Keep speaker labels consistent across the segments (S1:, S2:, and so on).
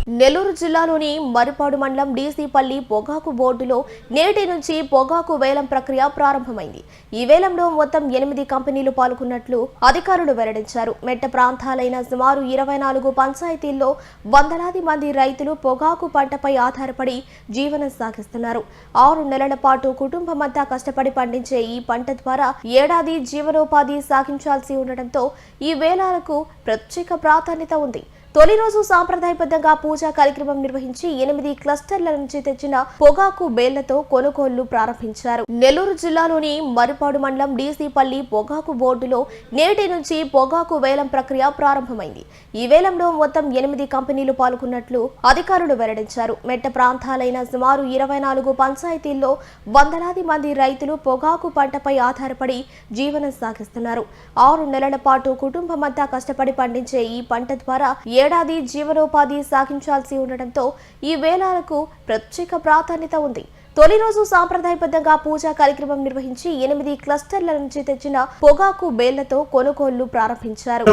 S1: నెల్లూరు జిల్లాలోని మరిపాడు మండలం డీసీపల్లి పొగాకు బోర్డులో నేటి నుంచి పొగాకు వేలం ప్రక్రియ ప్రారంభమైంది. ఈ వేలంలో మొత్తం 8 కంపెనీలు పాల్గొన్నట్లు అధికారులు వెల్లడించారు. మెట్ట ప్రాంతాలైన సుమారు 24 పంచాయతీల్లో వందలాది మంది రైతులు పొగాకు పంటపై ఆధారపడి జీవనం సాగిస్తున్నారు. 6 నెలల పాటు కుటుంబమంతా కష్టపడి పండించే ఈ పంట ద్వారా ఏడాది జీవనోపాధి సాగించాల్సి ఉండటంతో ఈ వేలాలకు ప్రత్యేక ప్రాధాన్యత ఉంది. తొలి రోజు సాంప్రదాయబద్ధంగా పూజా కార్యక్రమం నిర్వహించి 8 క్లస్టర్ల నుంచి తెచ్చిన పొగాకు బేళ్లతో కొనుగోళ్లు ప్రారంభించారు. నెల్లూరు జిల్లాలోని మరిపాడు మండలం డీసీపల్లి పొగాకు బోర్డులో నేటి నుంచి పొగాకు వేలం ప్రక్రియ ప్రారంభమైంది. ఈ వేలంలో మొత్తం 8 కంపెనీలు పాల్గొన్నట్లు అధికారులు వెల్లడించారు. మెట్ట ప్రాంతాలైన సుమారు 24 పంచాయతీల్లో వందలాది మంది రైతులు పొగాకు పంటపై ఆధారపడి జీవనం సాగిస్తున్నారు. 6 నెలల పాటు కుటుంబమంతా కష్టపడి పండించే ఈ పంట ద్వారా ఏడాది జీవనోపాధి సాగించాల్సి ఉండటంతో ఈ వేలాలకు ప్రత్యేక ప్రాధాన్యత ఉంది. తొలి రోజు సాంప్రదాయబద్ధంగా పూజా కార్యక్రమం నిర్వహించి 8 క్లస్టర్ల నుంచి తెచ్చిన పొగాకు బేళ్లతో కొనుగోళ్లు ప్రారంభించారు.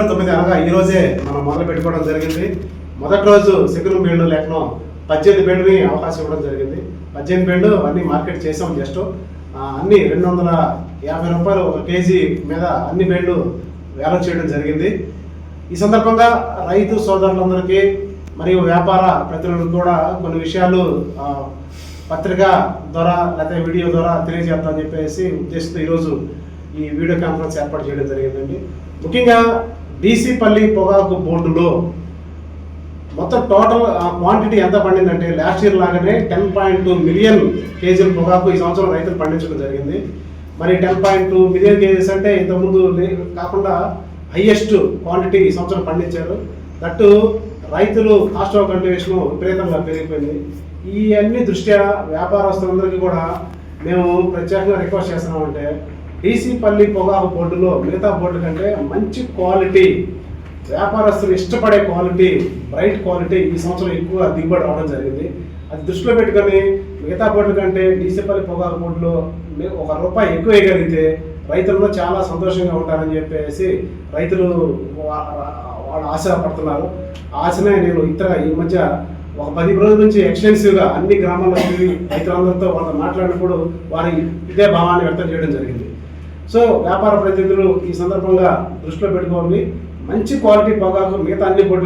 S2: ఈ రోజే మనం మొదలు పెట్టుకోవడం జరిగింది. మొదటి రోజు సెకండ్ బేళ్లు లేకనో 18 బేళ్లని అవకాశం ఇవ్వడం జరిగింది. 18 బేళ్లు అన్ని మార్కెట్ చేసాం. జస్ట్ అన్ని 250 రూపాయలు ఒక కేజీ మీద అన్ని బేళ్లు వేలం చేయడం జరిగింది. ఈ సందర్భంగా రైతు సోదరులందరికీ మరియు వ్యాపార ప్రతినిధులకు కూడా కొన్ని విషయాలు పత్రిక ద్వారా లేకపోతే వీడియో ద్వారా తెలియజేద్దామని చెప్పేసి ఉద్దేశంతో ఈరోజు ఈ వీడియో కాన్ఫరెన్స్ ఏర్పాటు చేయడం జరిగిందండి. ముఖ్యంగా డీసీపల్లి పొగాకు బోర్డులో మొత్తం టోటల్ క్వాంటిటీ ఎంత పండిందంటే లాస్ట్ ఇయర్ లాగానే 10.2 మిలియన్ కేజీల పొగాకు ఈ సంవత్సరం రైతులు పండించడం జరిగింది. మరి 10.2 మిలియన్ కేజీస్ అంటే ఇంతకుముందు కాకుండా హైయెస్ట్ క్వాంటిటీ ఈ సంవత్సరం పండించారు. దట్టు రైతులు కాస్ట్ ఆఫ్ కల్టివేషన్ విపరీతంగా పెరిగిపోయింది. ఈ అన్ని దృష్ట్యా వ్యాపారస్తులందరికీ కూడా మేము ప్రత్యేకంగా రిక్వెస్ట్ చేస్తున్నామంటే డీసీపల్లి పొగాకు బోర్డులో మిగతా బోర్డు కంటే మంచి క్వాలిటీ, వ్యాపారస్తులు ఇష్టపడే క్వాలిటీ, బ్రైట్ క్వాలిటీ ఈ సంవత్సరం ఎక్కువ దిగుబడి రావడం జరిగింది. అది దృష్టిలో పెట్టుకొని మిగతా బోర్డుల కంటే డీసీపల్లి పొగాకు బోర్డులో ₹1 ఎక్కువ వేయగలిగితే రైతులలో చాలా సంతోషంగా ఉంటారని చెప్పేసి రైతులు వాళ్ళు ఆశపడుతున్నారు. ఆశనే నేను ఈ మధ్య ఒక 10 రోజుల నుంచి ఎక్స్టెన్సివ్గా అన్ని గ్రామాల్లో రైతులందరితో వాళ్ళతో మాట్లాడినప్పుడు వారి ఇదే భావాన్ని వ్యక్తం చేయడం జరిగింది. సో వ్యాపార ప్రతినిధులు ఈ సందర్భంగా దృష్టిలో పెట్టుకోవాలి. మంచి క్వాలిటీ పొగాకు మిగతా అన్ని